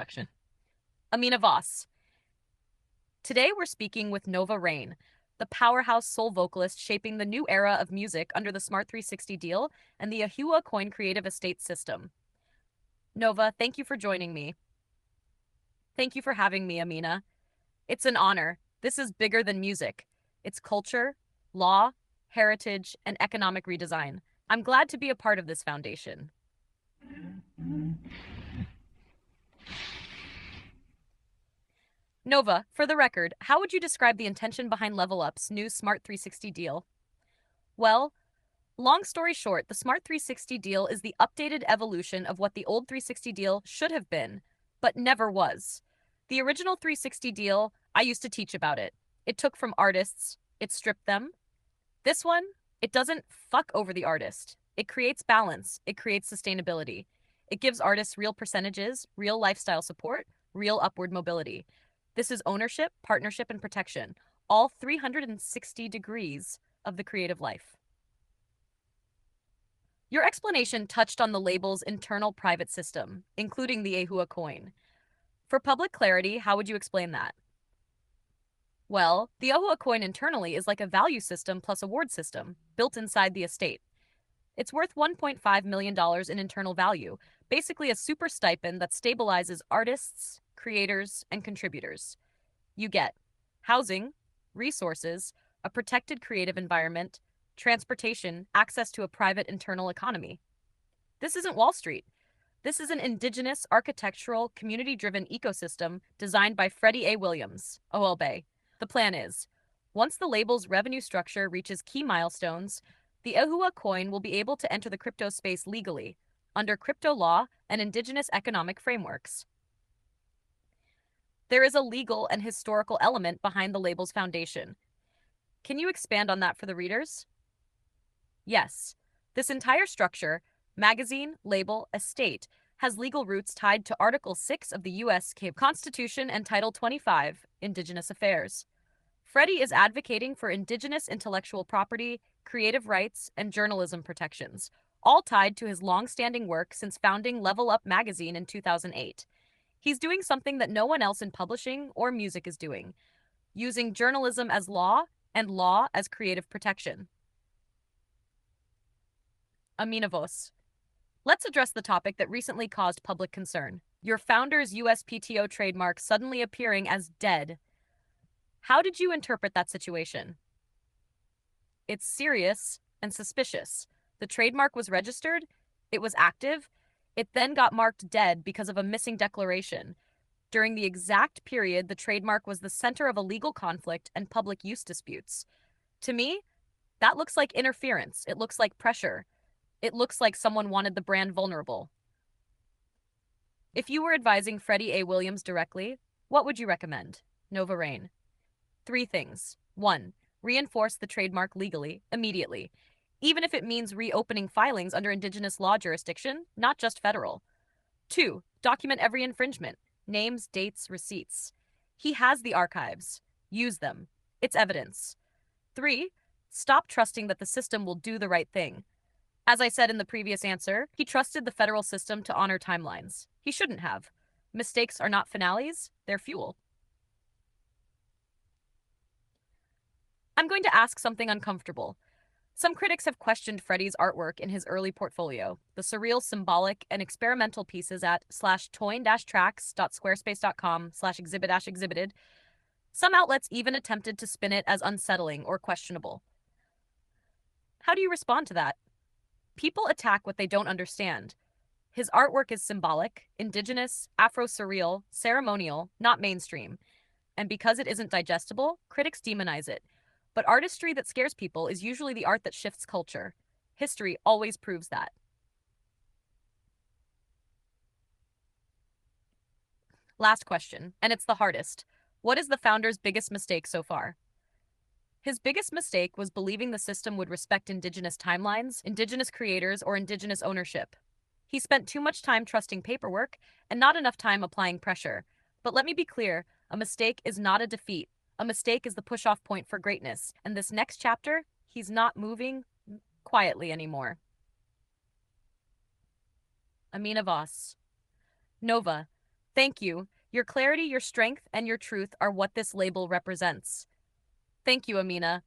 Action. Amina Voss. Today we're speaking with Nova Rayne, the powerhouse soul vocalist shaping the new era of music under the SMART360 Deal and the AHUA Coin creative estate system. Nova, thank you for joining me. Thank you for having me, Amina. It's an honor. This is bigger than music. It's culture, law, heritage, and economic redesign. I'm glad to be a part of this foundation. Nova, for the record, how would you describe the intention behind Level Up's new SMART360 Deal? Well, long story short, the SMART360 Deal is the updated evolution of what the old 360 Deal should have been, but never was. The original 360 Deal, I used to teach about it. It took from artists, it stripped them. This one, it doesn't fuck over the artist. It creates balance, it creates sustainability. It gives artists real percentages, real lifestyle support, real upward mobility. This is ownership, partnership, and protection, all 360 degrees of the creative life. Your explanation touched on the label's internal private system, including the AHUA Coin. For public clarity, how would you explain that? Well, the AHUA Coin internally is like a value system plus award system, built inside the estate. It's worth $1.5 million in internal value, basically a super stipend that stabilizes artists, creators, and contributors. You get housing, resources, a protected creative environment, transportation, access to a private internal economy. This isn't Wall Street. This is an indigenous, architectural, community-driven ecosystem designed by Freddie A. Ahua El Bey. The plan is, once the label's revenue structure reaches key milestones, the AHUA Coin will be able to enter the crypto space legally, under crypto law and indigenous economic frameworks. There is a legal and historical element behind the label's foundation. Can you expand on that for the readers? Yes. This entire structure, magazine, label, estate, has legal roots tied to Article 6 of the U.S. Constitution and Title 25, Indigenous Affairs. Freddie is advocating for Indigenous intellectual property, creative rights, and journalism protections, all tied to his long-standing work since founding Level Up magazine in 2008. He's doing something that no one else in publishing or music is doing, using journalism as law and law as creative protection. Amina Voss. Let's address the topic that recently caused public concern. Your founder's USPTO trademark suddenly appearing as dead. How did you interpret that situation? It's serious and suspicious. The trademark was registered, it was active, it then got marked dead because of a missing declaration. During the exact period, the trademark was the center of a legal conflict and public use disputes. To me, that looks like interference. It looks like pressure. It looks like someone wanted the brand vulnerable. If you were advising Freddie A. Williams directly, what would you recommend? Nova Rayne. 3 things. 1. Reinforce the trademark legally, immediately, even if it means reopening filings under Indigenous law jurisdiction, not just federal. 2. Document every infringement, names, dates, receipts. He has the archives. Use them. It's evidence. 3. Stop trusting that the system will do the right thing. As I said in the previous answer, he trusted the federal system to honor timelines. He shouldn't have. Mistakes are not finales, they're fuel. I'm going to ask something uncomfortable. Some critics have questioned Freddie's artwork in his early portfolio, the surreal, symbolic, and experimental pieces at /toin-tracks.squarespace.com/exhibit-exhibited. Some outlets even attempted to spin it as unsettling or questionable. How do you respond to that? People attack what they don't understand. His artwork is symbolic, indigenous, Afro-surreal, ceremonial, not mainstream. And because it isn't digestible, critics demonize it. But artistry that scares people is usually the art that shifts culture. History always proves that. Last question, and it's the hardest. What is the founder's biggest mistake so far? His biggest mistake was believing the system would respect Indigenous timelines, Indigenous creators, or Indigenous ownership. He spent too much time trusting paperwork and not enough time applying pressure. But let me be clear, a mistake is not a defeat. A mistake is the push-off point for greatness. And this next chapter, he's not moving quietly anymore. Amina Voss. Nova, Thank you. Your clarity, your strength, and your truth are what this label represents. Thank you, Amina.